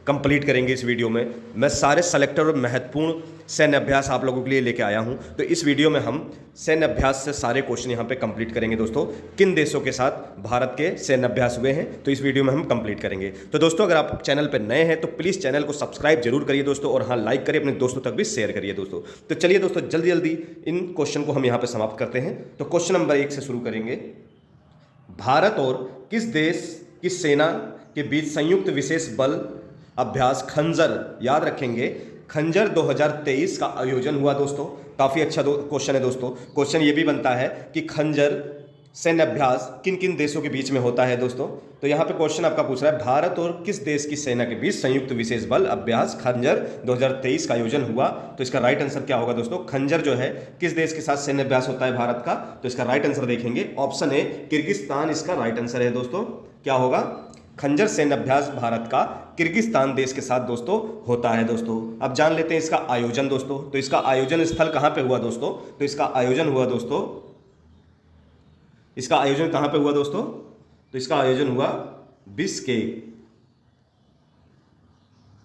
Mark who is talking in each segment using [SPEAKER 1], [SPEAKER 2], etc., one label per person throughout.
[SPEAKER 1] Complete करेंगे इस video में। मैं सारे सेलेक्टेड और महत्वपूर्ण सैन्य अभ्यास आप लोगों के लिए लेके आया हूं। तो इस वीडियो में हम सैन्य अभ्यास से सारे क्वेश्चन यहां पे कंप्लीट करेंगे दोस्तों। किन देशों के साथ भारत के सैन्य अभ्यास हुए हैं, तो इस वीडियो में हम कंप्लीट करेंगे। तो दोस्तों, अगर आप चैनल पर नए हैं तो प्लीज़ चैनल को सब्सक्राइब जरूर करिए दोस्तों, और हाँ, लाइक करिए, अपने दोस्तों तक भी शेयर करिए दोस्तों। तो चलिए दोस्तों, जल्दी जल्दी इन क्वेश्चन को हम यहाँ पे समाप्त करते हैं। तो क्वेश्चन नंबर 1 से शुरू करेंगे। भारत और किस देश की सेना के बीच संयुक्त विशेष बल अभ्यास खंजर, याद रखेंगे, खंजर 2023 का आयोजन हुआ दोस्तों। काफी अच्छा क्वेश्चन है दोस्तों। क्वेश्चन ये भी बनता है कि खंजर सैन्य अभ्यास किन किन देशों के बीच में होता है दोस्तों। तो यहाँ पे क्वेश्चन आपका पूछ रहा है, भारत और किस देश की सेना के बीच संयुक्त विशेष बल अभ्यास खंजर 2023 का आयोजन हुआ। तो इसका राइट आंसर क्या होगा दोस्तों? खंजर जो है किस देश के साथ सैन्य अभ्यास होता है भारत का, तो इसका राइट आंसर देखेंगे ऑप्शन ए किर्गिस्तान, इसका राइट आंसर है दोस्तों। क्या होगा? खंजर सैन्य अभ्यास भारत का किर्गिस्तान देश के साथ दोस्तों होता है दोस्तों। अब जान लेते हैं इसका आयोजन दोस्तों। तो इसका आयोजन स्थल कहां पे हुआ दोस्तों? तो इसका आयोजन हुआ दोस्तों, इसका आयोजन कहां पे हुआ दोस्तों? तो इसका आयोजन हुआ बिश्केक।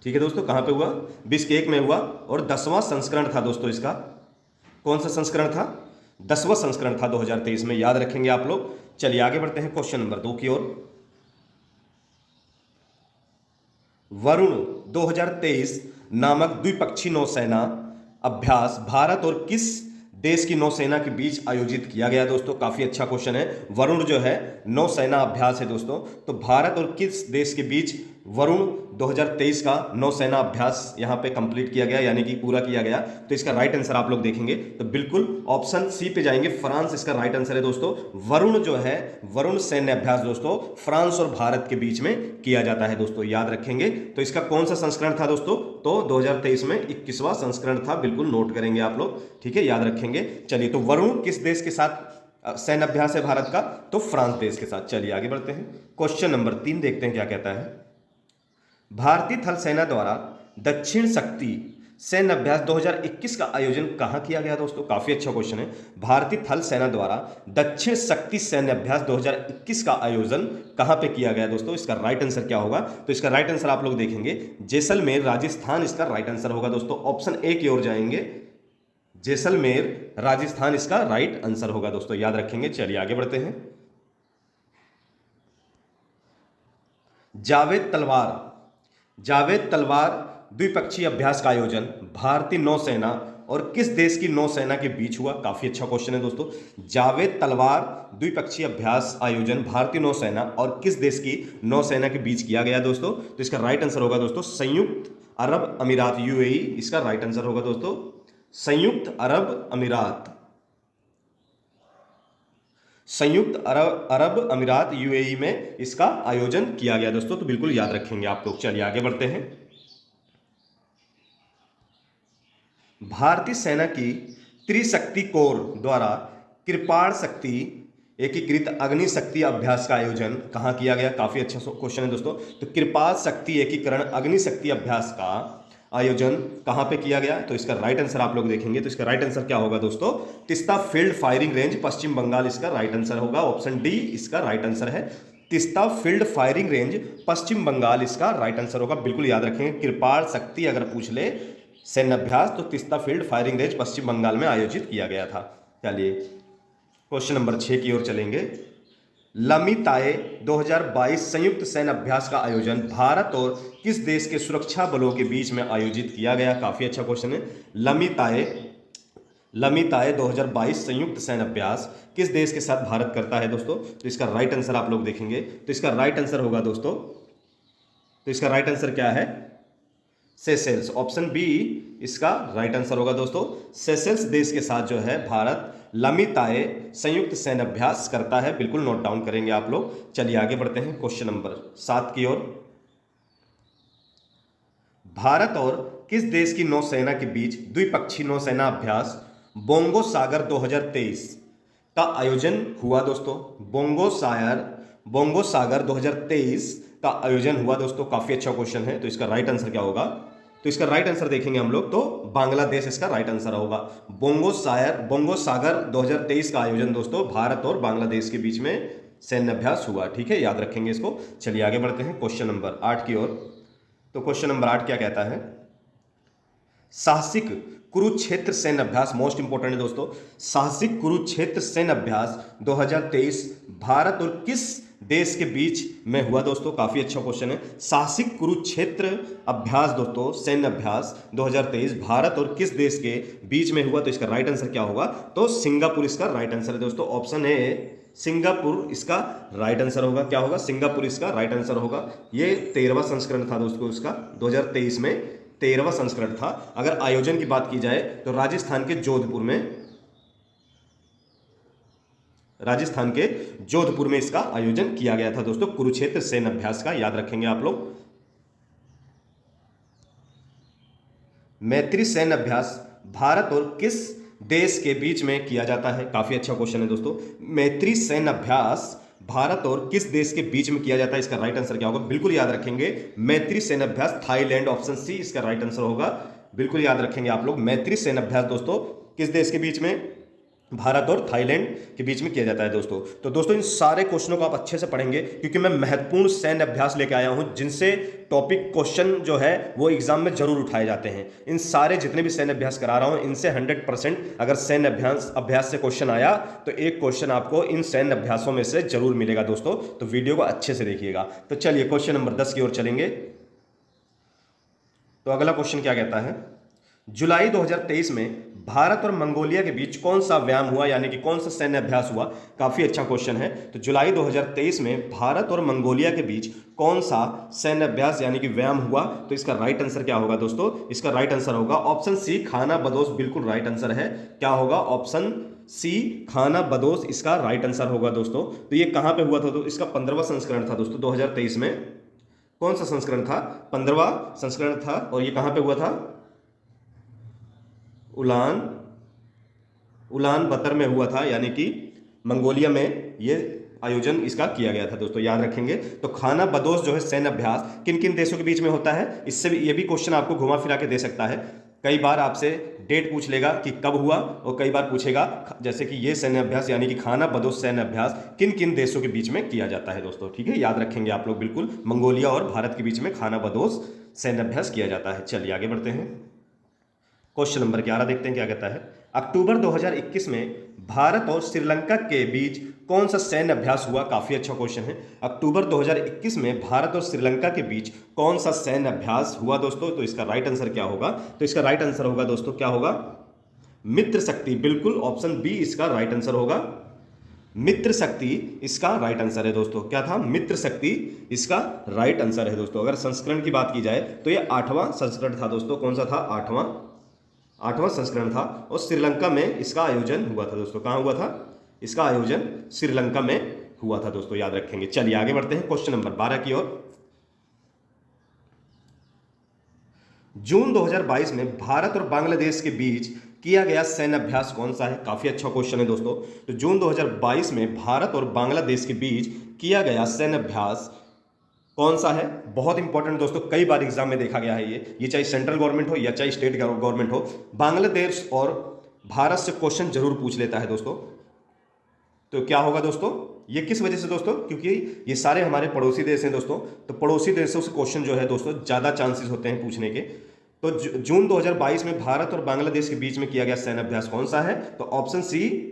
[SPEAKER 1] ठीक है दोस्तों, कहां पे हुआ? बिश्केक में हुआ। और 10वां संस्करण था दोस्तों इसका। कौन सा संस्करण था? 10वां संस्करण था 2023 में, याद रखेंगे आप लोग। चलिए आगे बढ़ते हैं क्वेश्चन नंबर 2 की ओर। वरुण 2023 नामक द्विपक्षीय नौसेना अभ्यास भारत और किस देश की नौसेना के बीच आयोजित किया गया दोस्तों? काफी अच्छा क्वेश्चन है। वरुण जो है नौसेना अभ्यास है दोस्तों। तो भारत और किस देश के बीच वरुण 2023 का नौसेना अभ्यास यहां पे कंप्लीट किया गया, यानी कि पूरा किया गया। तो इसका राइट आंसर आप लोग देखेंगे तो बिल्कुल ऑप्शन सी पे जाएंगे, फ्रांस इसका राइट आंसर है दोस्तों। वरुण जो है, वरुण सैन्य अभ्यास दोस्तों फ्रांस और भारत के बीच में किया जाता है दोस्तों, याद रखेंगे। तो इसका कौन सा संस्करण था दोस्तों? तो 2023 में 21वां संस्करण था, बिल्कुल नोट करेंगे आप लोग, ठीक है, याद रखेंगे। चलिए, तो वरुण किस देश के साथ सैन्य अभ्यास है भारत का? तो फ्रांस देश के साथ। चलिए आगे बढ़ते हैं। क्वेश्चन नंबर 3 देखते हैं क्या कहता है। भारतीय थल सेना द्वारा दक्षिण शक्ति सैन्य अभ्यास 2021 का आयोजन कहां किया गया दोस्तों? काफी अच्छा क्वेश्चन है। भारतीय थल सेना द्वारा दक्षिण शक्ति सैन्य अभ्यास 2021 का आयोजन कहां पे किया गया दोस्तों? इसका राइट आंसर क्या होगा? तो इसका राइट आंसर आप लोग देखेंगे जैसलमेर राजस्थान, इसका राइट आंसर होगा दोस्तों। ऑप्शन ए की ओर जाएंगे, जैसलमेर राजस्थान इसका राइट आंसर होगा दोस्तों, याद रखेंगे। चलिए आगे बढ़ते हैं। जावेद तलवार द्विपक्षीय अभ्यास का आयोजन भारतीय नौसेना और किस देश की नौसेना के बीच हुआ? काफी अच्छा क्वेश्चन है दोस्तों। जावेद तलवार द्विपक्षीय अभ्यास आयोजन भारतीय नौसेना और किस देश की नौसेना के बीच किया गया दोस्तों? तो इसका राइट आंसर होगा दोस्तों संयुक्त अरब अमीरात, यूएई, इसका राइट आंसर होगा दोस्तों संयुक्त अरब अमीरात, संयुक्त अरब अमीरात यूएई में इसका आयोजन किया गया दोस्तों। तो बिल्कुल याद रखेंगे आप लोग। चलिए आगे बढ़ते हैं। भारतीय सेना की त्रिशक्ति कोर द्वारा कृपाण शक्ति एकीकृत अग्नि शक्ति अभ्यास का आयोजन कहां किया गया? काफी अच्छा क्वेश्चन है दोस्तों। तो कृपाण शक्ति एकीकरण अग्नि शक्ति अभ्यास का आयोजन कहां पे किया गया? तो इसका राइट आंसर आप लोग देखेंगे। तो इसका राइट आंसर क्या होगा दोस्तों? तिस्ता फील्ड फायरिंग रेंज, पश्चिम बंगाल, इसका राइट आंसर होगा। ऑप्शन डी इसका राइट आंसर है। तिस्ता फील्ड फायरिंग रेंज, पश्चिम बंगाल, इसका राइट आंसर होगा। बिल्कुल याद रखेंगे। कृपाण शक्ति अगर पूछ ले सैन्य अभ्यास, तो तिस्ता फील्ड फायरिंग रेंज पश्चिम बंगाल में आयोजित किया गया था। चलिए क्वेश्चन नंबर 6 की ओर चलेंगे। लमिताए 2022 संयुक्त सैन्य अभ्यास का आयोजन भारत और किस देश के सुरक्षा बलों के बीच में आयोजित किया गया? काफी अच्छा क्वेश्चन है। लमिताए 2022 संयुक्त सैन्य अभ्यास किस देश के साथ भारत करता है दोस्तों? तो इसका राइट आंसर आप लोग देखेंगे। तो इसका राइट आंसर होगा दोस्तों, तो इसका राइट आंसर क्या है? सेशेल्स, ऑप्शन बी इसका राइट आंसर होगा दोस्तों। सेशेल्स देश के साथ जो है भारत लमिताए संयुक्त सैन्य अभ्यास करता है, बिल्कुल नोट डाउन करेंगे आप लोग। चलिए आगे बढ़ते हैं क्वेश्चन नंबर 7 की ओर। भारत और किस देश की नौसेना के बीच द्विपक्षीय नौसेना अभ्यास बोंगो सागर 2023 का आयोजन हुआ दोस्तों? बोंगो सागर 2023 का आयोजन हुआ दोस्तों। काफी अच्छा क्वेश्चन है। तो इसका राइट आंसर क्या होगा? तो इसका राइट आंसर देखेंगे हम लोग, तो बांग्लादेश इसका राइट आंसर होगा। बोंगो सागर 2023 का आयोजन दोस्तों भारत और बांग्लादेश के बीच में सैन्य अभ्यास हुआ। ठीक है, याद रखेंगे इसको। चलिए आगे बढ़ते हैं क्वेश्चन नंबर 8 की ओर। तो क्वेश्चन नंबर 8 क्या कहता है? साहसिक कुरुक्षेत्र सैन्य अभ्यास, मोस्ट इंपोर्टेंट है दोस्तों। साहसिक कुरुक्षेत्र सैन्य अभ्यास 2023 भारत और किस देश के बीच में हुआ दोस्तों? काफी अच्छा क्वेश्चन है। साहसिक कुरुक्षेत्र अभ्यास दोस्तों, सैन्य अभ्यास 2023 भारत और किस देश के बीच में हुआ? तो इसका राइट आंसर क्या होगा? तो सिंगापुर इसका राइट आंसर है दोस्तों। ऑप्शन ए सिंगापुर इसका राइट आंसर होगा। क्या होगा? सिंगापुर इसका राइट आंसर होगा। ये 13वां संस्करण था दोस्तों इसका, 2023 में 13वां संस्करण था। अगर आयोजन की बात की जाए तो राजस्थान के जोधपुर में इसका आयोजन किया गया था दोस्तों, कुरुक्षेत्र सैन्य अभ्यास का। याद रखेंगे आप लोग। मैत्री सैन्य अभ्यास भारत और किस देश के बीच में किया जाता है? काफी अच्छा क्वेश्चन है दोस्तों। मैत्री सैन्य अभ्यास भारत और किस देश के बीच में किया जाता है? इसका राइट आंसर क्या होगा? बिल्कुल याद रखेंगे, मैत्री सैन्य अभ्यास थाईलैंड, ऑप्शन सी इसका राइट आंसर होगा। बिल्कुल याद रखेंगे आप लोग। मैत्री सैन्य अभ्यास दोस्तों किस देश के बीच में? भारत और थाईलैंड के बीच में किया जाता है दोस्तों। तो दोस्तों इन सारे क्वेश्चनों को आप अच्छे से पढ़ेंगे, क्योंकि मैं महत्वपूर्ण सैन्य अभ्यास लेके आया हूं जिनसे टॉपिक क्वेश्चन जो है वो एग्जाम में जरूर उठाए जाते हैं। इन सारे जितने भी सैन्य अभ्यास करा रहा हूं, इनसे 100% अगर सैन्य अभ्यास से क्वेश्चन आया तो एक क्वेश्चन आपको इन सैन्य अभ्यासों में से जरूर मिलेगा दोस्तों। तो वीडियो को अच्छे से देखिएगा। तो चलिए क्वेश्चन नंबर 10 की ओर चलेंगे। तो अगला क्वेश्चन क्या कहता है? जुलाई 2023 में भारत और मंगोलिया के बीच कौन सा व्यायाम हुआ, यानी कि कौन सा सैन्य अभ्यास हुआ? काफी अच्छा क्वेश्चन है। तो जुलाई 2023 में भारत और मंगोलिया के बीच कौन सा सैन्य अभ्यास यानी कि व्यायाम हुआ? तो इसका राइट आंसर क्या होगा दोस्तों? इसका राइट आंसर होगा ऑप्शन सी खाना बदोश। बिल्कुल राइट आंसर है। क्या होगा? ऑप्शन सी खाना बदोश इसका राइट आंसर होगा दोस्तों। तो ये कहां पे हुआ था? तो इसका 15वां संस्करण था दोस्तों 2023 में। कौन सा संस्करण था? 15वां संस्करण था। और ये कहां पे हुआ था? उलान बतर में हुआ था, यानी कि मंगोलिया में ये आयोजन इसका किया गया था दोस्तों। याद रखेंगे। तो खाना बदोश जो है सैन्य अभ्यास किन किन देशों के बीच में होता है? इससे भी ये भी क्वेश्चन आपको घुमा फिरा के दे सकता है। कई बार आपसे डेट पूछ लेगा कि कब हुआ, और कई बार पूछेगा जैसे कि ये सैन्य अभ्यास यानी कि खाना बदोश सैन्य अभ्यास किन किन देशों के बीच में किया जाता है दोस्तों। ठीक है, याद रखेंगे आप लोग। बिल्कुल मंगोलिया और भारत के बीच में खाना बदोश सैन्य अभ्यास किया जाता है। चलिए आगे बढ़ते हैं। क्वेश्चन नंबर 11 देखते हैं क्या कहता है। अक्टूबर 2021 में भारत और श्रीलंका के बीच कौन सा सैन्य अभ्यास हुआ? काफी अच्छा क्वेश्चन है। अक्टूबर 2021 में भारत और श्रीलंका के बीच कौन सा सैन्य अभ्यास हुआ दोस्तों? तो इसका राइट आंसर क्या होगा? तो इसका राइट आंसर होगा दोस्तों, क्या होगा? मित्र शक्ति। बिल्कुल ऑप्शन बी इसका राइट आंसर होगा। मित्र शक्ति इसका राइट आंसर है दोस्तों। क्या था? मित्र शक्ति इसका राइट आंसर है दोस्तों। अगर संस्करण की बात की जाए तो ये 8वां संस्करण था दोस्तों। कौन सा था? 8वां संस्करण था। और श्रीलंका में इसका आयोजन हुआ था दोस्तों। कहां हुआ था? इसका आयोजन श्रीलंका में हुआ था दोस्तों। याद रखेंगे। चलिए आगे बढ़ते हैं क्वेश्चन नंबर 12 की ओर। जून 2022 में भारत और बांग्लादेश के बीच किया गया सैन्य अभ्यास कौन सा है? काफी अच्छा क्वेश्चन है दोस्तों। तो जून 2022 में भारत और बांग्लादेश के बीच किया गया सैन्य अभ्यास कौन सा है? बहुत इंपॉर्टेंट दोस्तों, कई बार एग्जाम में देखा गया है ये चाहे सेंट्रल गवर्नमेंट हो या चाहे स्टेट गवर्नमेंट हो, बांग्लादेश और भारत से क्वेश्चन जरूर पूछ लेता है दोस्तों। तो क्या होगा दोस्तों? ये किस वजह से दोस्तों? क्योंकि ये सारे हमारे पड़ोसी देश हैं दोस्तों। तो पड़ोसी देशों से क्वेश्चन जो है दोस्तों ज्यादा चांसेस होते हैं पूछने के। तो जून 2022 में भारत और बांग्लादेश के बीच में किया गया सैन्य अभ्यास कौन सा है? तो ऑप्शन सी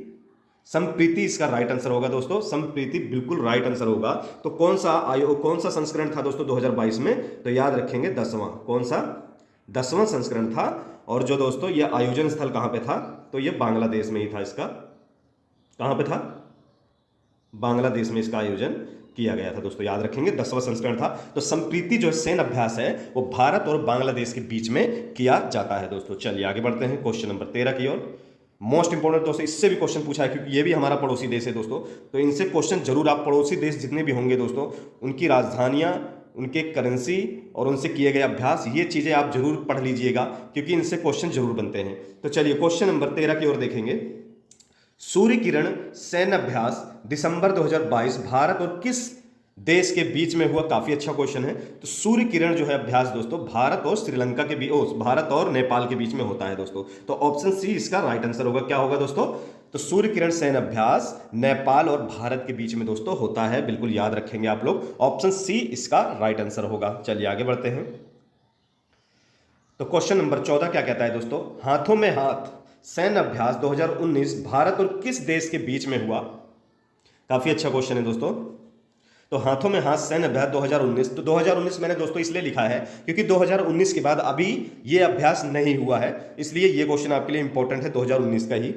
[SPEAKER 1] संप्रीति इसका राइट आंसर होगा दोस्तों। संप्रीति बिल्कुल राइट आंसर होगा। तो कौन सा संस्करण था दोस्तों 2022 में? तो याद रखेंगे 10वां। कौन सा? 10वां संस्करण था। और जो दोस्तों ये आयोजन स्थल कहां पे था? तो ये बांग्लादेश में ही था। इसका कहां पे था? बांग्लादेश में इसका आयोजन किया गया था दोस्तों। याद रखेंगे 10वां संस्करण था। तो संप्रीति जो सैन्य अभ्यास है वो भारत और बांग्लादेश के बीच में किया जाता है दोस्तों। चलिए आगे बढ़ते हैं क्वेश्चन नंबर 13 की ओर। मोस्ट इंपोर्टेंट दोस्तों, इससे भी क्वेश्चन पूछा है क्योंकि ये भी हमारा पड़ोसी देश है दोस्तों। तो इनसे क्वेश्चन जरूर आप पड़ोसी देश जितने भी होंगे दोस्तों, उनकी राजधानियां, उनके करेंसी और उनसे किए गए अभ्यास, ये चीजें आप जरूर पढ़ लीजिएगा क्योंकि इनसे क्वेश्चन जरूर बनते हैं। तो चलिए क्वेश्चन नंबर 13 की ओर देखेंगे। सूर्य किरण सैन्य अभ्यास दिसंबर 2022 भारत और किस देश के बीच में हुआ? काफी अच्छा क्वेश्चन है। तो सूर्य किरण जो है अभ्यास दोस्तों भारत और श्रीलंका के बीच, भारत और नेपाल के बीच में होता है दोस्तों। तो ऑप्शन सी इसका राइट आंसर होगा। क्या होगा दोस्तों? तो सूर्य किरण सैन्य अभ्यास नेपाल और भारत के बीच में दोस्तों होता है। बिल्कुल याद रखेंगे आप लोग। ऑप्शन सी इसका राइट आंसर होगा। चलिए आगे बढ़ते हैं तो क्वेश्चन नंबर 14 क्या कहता है दोस्तों, हाथों में हाथ सैन्य अभ्यास 2019 भारत और किस देश के बीच में हुआ। काफी अच्छा क्वेश्चन है दोस्तों। तो हाथों में हाथ सैन्य अभ्यास 2019, तो 2019 मैंने दोस्तों इसलिए लिखा है क्योंकि 2019 के बाद अभी ये अभ्यास नहीं हुआ है, इसलिए ये क्वेश्चन आपके लिए इंपॉर्टेंट है 2019 का ही,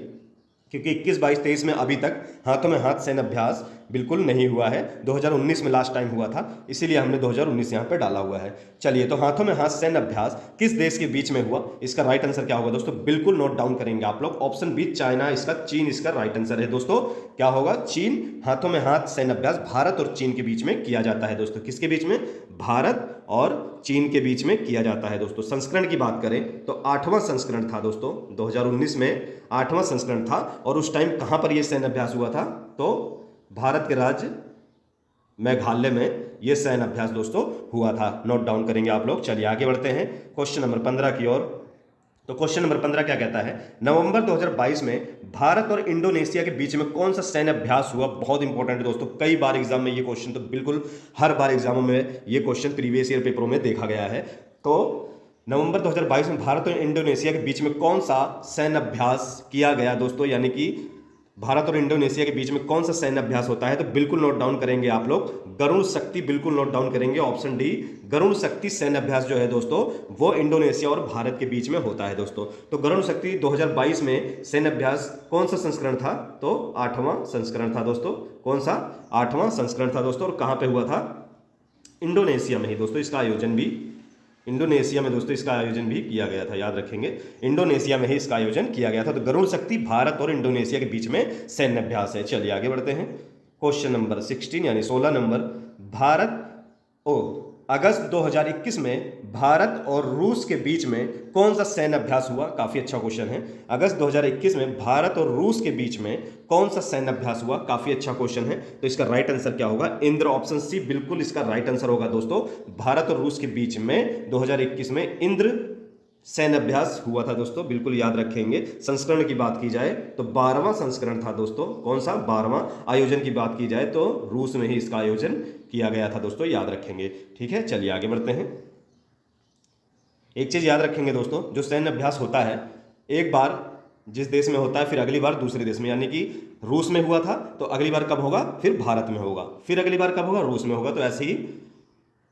[SPEAKER 1] क्योंकि 21, 22, 23 में अभी तक हाथों में हाथ सैन्य अभ्यास बिल्कुल नहीं हुआ है। 2019 में लास्ट टाइम हुआ था, इसीलिए हमने 2019 यहाँ पे डाला हुआ है। चलिए, तो हाथों में हाथ सैन्य अभ्यास किस देश के बीच में हुआ, इसका राइट आंसर क्या होगा दोस्तों, बिल्कुल नोट डाउन करेंगे आप लोग। ऑप्शन बी चाइना, इसका चीन इसका राइट आंसर है दोस्तों। क्या होगा, चीन। हाथों में हाथ सैन्य अभ्यास भारत और चीन के बीच में किया जाता है दोस्तों। किसके बीच में, भारत और चीन के बीच में किया जाता है दोस्तों। संस्करण की बात करें तो 8वां संस्करण था दोस्तों, 2019 में 8वां संस्करण था। और उस टाइम कहां पर यह सैन्य अभ्यास हुआ था, तो भारत के राज्य मेघालय में यह सैन्य अभ्यास दोस्तों हुआ था। नोट डाउन करेंगे आप लोग। चलिए आगे बढ़ते हैं क्वेश्चन नंबर 15 की ओर। तो क्वेश्चन नंबर 15 क्या कहता है, नवंबर 2022 में भारत और इंडोनेशिया के बीच में कौन सा सैन्य अभ्यास हुआ। बहुत इंपॉर्टेंट है दोस्तों, कई बार एग्जाम में ये क्वेश्चन, तो बिल्कुल हर बार एग्जामों में ये क्वेश्चन प्रीवियस ईयर पेपरों में देखा गया है। तो नवंबर 2022 में भारत और इंडोनेशिया के बीच में कौन सा सैन्य अभ्यास किया गया दोस्तों, यानी कि भारत और इंडोनेशिया के बीच में कौन सा सैन्य अभ्यास होता है, तो बिल्कुल नोट डाउन करेंगे आप लोग, गरुण शक्ति, बिल्कुल नोट डाउन करेंगे। ऑप्शन डी, गरुण शक्ति सैन्य अभ्यास जो है दोस्तों वो इंडोनेशिया और भारत के बीच में होता है दोस्तों। तो गरुण शक्ति 2022 में सैन्य अभ्यास कौन सा संस्करण था, तो 8वां संस्करण था दोस्तों। कौन सा, 8वां संस्करण था दोस्तों। और कहां पे हुआ था, इंडोनेशिया में ही दोस्तों इसका आयोजन भी, इंडोनेशिया में दोस्तों इसका आयोजन भी किया गया था, याद रखेंगे, इंडोनेशिया में ही इसका आयोजन किया गया था। तो गरुण शक्ति भारत और इंडोनेशिया के बीच में सैन्य अभ्यास है। चलिए आगे बढ़ते हैं क्वेश्चन नंबर 16 यानी 16 नंबर। अगस्त 2021 में भारत और रूस के बीच में कौन सा सैन्य अभ्यास हुआ। काफी अच्छा क्वेश्चन है। अगस्त 2021 में भारत और रूस के बीच में कौन सा सैन्य अभ्यास हुआ, काफी अच्छा क्वेश्चन है। तो इसका राइट आंसर क्या होगा, इंद्र। ऑप्शन सी बिल्कुल इसका राइट आंसर होगा दोस्तों। भारत और रूस के बीच में 2021 में इंद्र सैन्य अभ्यास हुआ था दोस्तों, बिल्कुल याद रखेंगे। संस्करण की बात की जाए तो 12वां संस्करण था दोस्तों। कौन सा, 12वां। आयोजन की बात की जाए तो रूस में ही इसका आयोजन किया गया था दोस्तों, याद रखेंगे। ठीक है, चलिए आगे बढ़ते हैं। एक चीज याद रखेंगे दोस्तों, जो सैन्य अभ्यास होता है एक बार जिस देश में होता है, फिर अगली बार दूसरे देश में, यानी कि रूस में हुआ था तो अगली बार कब होगा, फिर भारत में होगा, फिर अगली बार कब होगा, रूस में होगा। तो ऐसे ही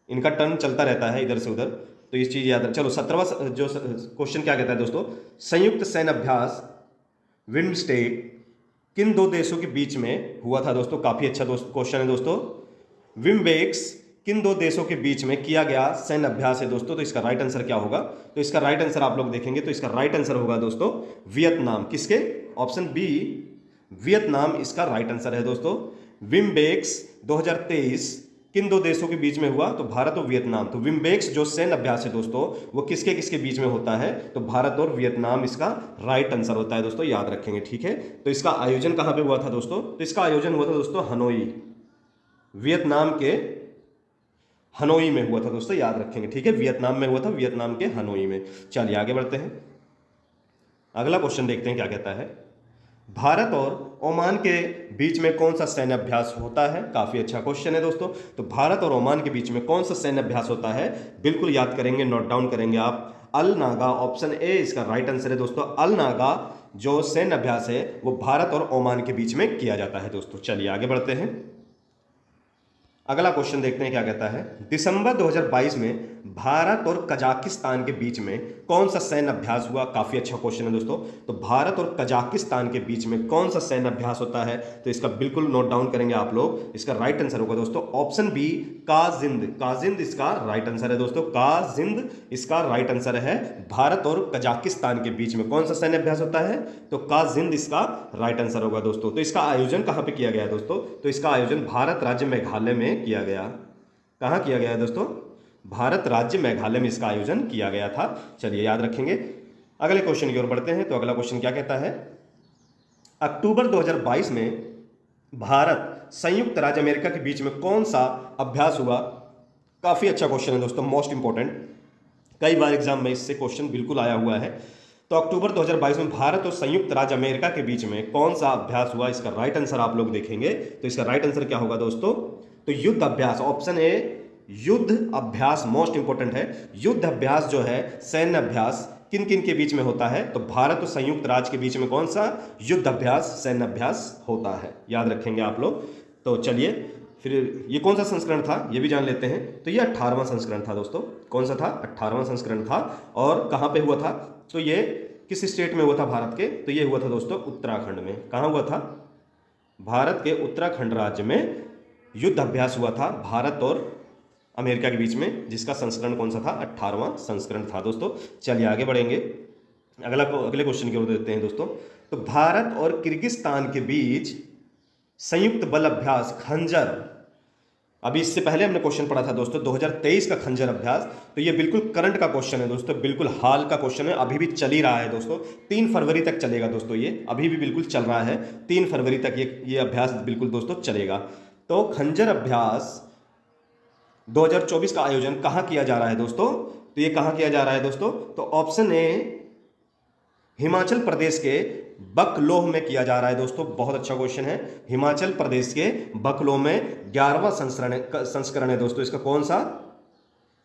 [SPEAKER 1] इनका टर्न चलता रहता है इधर से उधर, तो इस चीज याद रख। चलो 17वां जो क्वेश्चन क्या कहता है दोस्तों, संयुक्त सैन्य अभ्यास विम्स्टेक किन दो देशों के बीच में हुआ था दोस्तों। काफी अच्छा क्वेश्चन है दोस्तों। विम्बेक्स किन दो देशों के बीच में किया गया सैन्य अभ्यास है दोस्तों। तो इसका राइट आंसर क्या होगा, तो इसका राइट आंसर आप लोग देखेंगे तो इसका राइट आंसर होगा दोस्तों वियतनाम। किसके, ऑप्शन बी, वियतनाम इसका राइट आंसर है दोस्तों। विम्बेक्स 2023 किन दो देशों के बीच में हुआ, तो भारत और वियतनाम। तो विम्बेक्स जो सैन्य अभ्यास है दोस्तों वो किसके किसके बीच में होता है, तो भारत और वियतनाम इसका राइट आंसर होता है दोस्तों, याद रखेंगे। ठीक है, तो इसका आयोजन कहां पे हुआ था दोस्तों, तो इसका आयोजन हुआ था दोस्तों हनोई, वियतनाम के हनोई में हुआ था दोस्तों, याद रखेंगे। ठीक है, वियतनाम में हुआ था, वियतनाम के हनोई में। चलिए आगे बढ़ते हैं, अगला क्वेश्चन देखते हैं क्या कहता है। भारत और ओमान के बीच में कौन सा सैन्य अभ्यास होता है। काफी अच्छा क्वेश्चन है दोस्तों। तो भारत और ओमान के बीच में कौन सा सैन्य अभ्यास होता है, बिल्कुल याद करेंगे, नोट डाउन करेंगे आप। अल नागा, ऑप्शन ए इसका राइट आंसर है दोस्तों। अल नागा जो सैन्य अभ्यास है वो भारत और ओमान के बीच में किया जाता है दोस्तों। चलिए आगे बढ़ते हैं, अगला क्वेश्चन देखते हैं क्या कहता है। दिसंबर 2022 में भारत और कजाकिस्तान के बीच में कौन सा सैन्य अभ्यास हुआ। काफी अच्छा क्वेश्चन है दोस्तों। तो भारत और कजाकिस्तान के बीच में कौन सा सैन्य अभ्यास होता है, तो इसका बिल्कुल नोट डाउन करेंगे आप लोग। इसका राइट आंसर होगा दोस्तों ऑप्शन बी, काजिंद। काजिंद इसका राइट आंसर है दोस्तों, काजिंद इसका राइट आंसर है। भारत और कजाकिस्तान के बीच में कौन सा सैन्य अभ्यास होता है, तो काजिंद इसका राइट आंसर होगा दोस्तों। तो इसका आयोजन कहां पे किया गया दोस्तों, तो इसका आयोजन भारत राज्य मेघालय में किया गया। कहां किया गया दोस्तों, भारत राज्य मेघालय में इसका आयोजन किया गया था। चलिए याद रखेंगे, अगले क्वेश्चन की ओर बढ़ते हैं। तो अगला क्वेश्चन क्या कहता है, अक्टूबर 2022 में भारत संयुक्त राज्य अमेरिका के बीच में कौन सा अभ्यास हुआ। काफी अच्छा क्वेश्चन है दोस्तों, मोस्ट इंपोर्टेंट, कई बार एग्जाम में इससे क्वेश्चन बिल्कुल आया हुआ है। तो अक्टूबर 2022 में भारत और संयुक्त राज्य अमेरिका के बीच में कौन सा अभ्यास हुआ, इसका राइट आंसर आप लोग देखेंगे। तो इसका राइट आंसर क्या होगा दोस्तों, तो युद्ध अभ्यास। ऑप्शन ए युद्ध अभ्यास मोस्ट इंपॉर्टेंट है। युद्ध अभ्यास जो है, सैन्य अभ्यास किन किन के बीच में होता है? तो भारत और संयुक्त राज्य के बीच में कौन सा युद्ध अभ्यास, सैन्य अभ्यास होता है, याद रखेंगे आप लोग। तो चलिए फिर ये कौन सा संस्करण था ये भी जान लेते हैं। तो ये 18वां संस्करण था दोस्तों। कौन सा था? 18वां संस्करण था। और कहाँ पे हुआ था? तो ये किस स्टेट में हुआ था भारत के? तो ये हुआ था दोस्तों उत्तराखंड में। कहाँ हुआ था? भारत के उत्तराखंड राज्य में युद्ध अभ्यास हुआ था भारत और अमेरिका के बीच में, जिसका संस्करण कौन सा था? 18वां संस्करण था दोस्तों। चलिए आगे बढ़ेंगे, अगले क्वेश्चन की ओर देते हैं दोस्तों। तो भारत और किर्गिस्तान के बीच संयुक्त बल अभ्यास खंजर, अभी इससे पहले हमने क्वेश्चन पढ़ा था दोस्तों 2023 का खंजर अभ्यास। तो ये बिल्कुल करंट का क्वेश्चन है दोस्तों, बिल्कुल हाल का क्वेश्चन है, अभी भी चल ही रहा है दोस्तों। 3 फरवरी तक चलेगा दोस्तों, ये अभी भी बिल्कुल चल रहा है। 3 फरवरी तक ये अभ्यास बिल्कुल दोस्तों चलेगा। तो खंजर अभ्यास 2024 का आयोजन कहाँ किया जा रहा है दोस्तों? तो ये कहाँ किया जा रहा है दोस्तों? तो ऑप्शन ए हिमाचल प्रदेश के बकलोह में किया जा रहा है दोस्तों। बहुत अच्छा क्वेश्चन है। हिमाचल प्रदेश के बकलोह में 11वां संस्करण है दोस्तों। इसका कौन सा?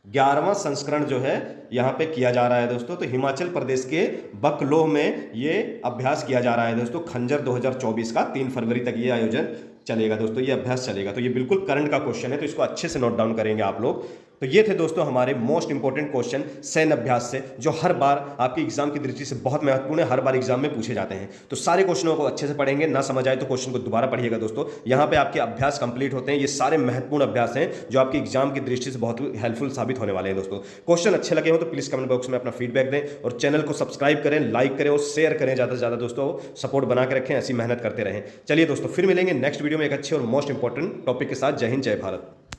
[SPEAKER 1] 11वां संस्करण जो है यहाँ पे किया जा रहा है दोस्तों। तो हिमाचल प्रदेश के बकलोह में ये अभ्यास किया जा रहा है दोस्तों, खंजर 2024 का। 3 फरवरी तक ये आयोजन चलेगा दोस्तों, ये अभ्यास चलेगा। तो ये बिल्कुल करंट का क्वेश्चन है, तो इसको अच्छे से नोट डाउन करेंगे आप लोग। तो ये थे दोस्तों हमारे मोस्ट इंपॉर्टेंट क्वेश्चन सैन्य अभ्यास से, जो हर बार आपकी एग्जाम की दृष्टि से बहुत महत्वपूर्ण है, हर बार एग्जाम में पूछे जाते हैं। तो सारे क्वेश्चनों को अच्छे से पढ़ेंगे, ना समझ आए तो क्वेश्चन को दोबारा पढ़िएगा दोस्तों। यहाँ पे आपके अभ्यास कंप्लीट होते हैं। ये सारे महत्वपूर्ण अभ्यास हैं जो आपकी एग्जाम की दृष्टि से बहुत हेल्पफुल साबित होने वाले हैं दोस्तों। क्वेश्चन अच्छे लगे हो तो प्लीज कमेंट बॉक्स में अपना फीडबैक दें, और चैनल को सब्सक्राइब करें, लाइक करें और शेयर करें ज़्यादा से ज़्यादा दोस्तों। सपोर्ट बना के रखें, ऐसी मेहनत करते रहें। चलिए दोस्तों फिर मिलेंगे नेक्स्ट वीडियो में एक अच्छे और मोस्ट इंपॉर्टेंट टॉपिक के साथ। जय हिंद, जय भारत।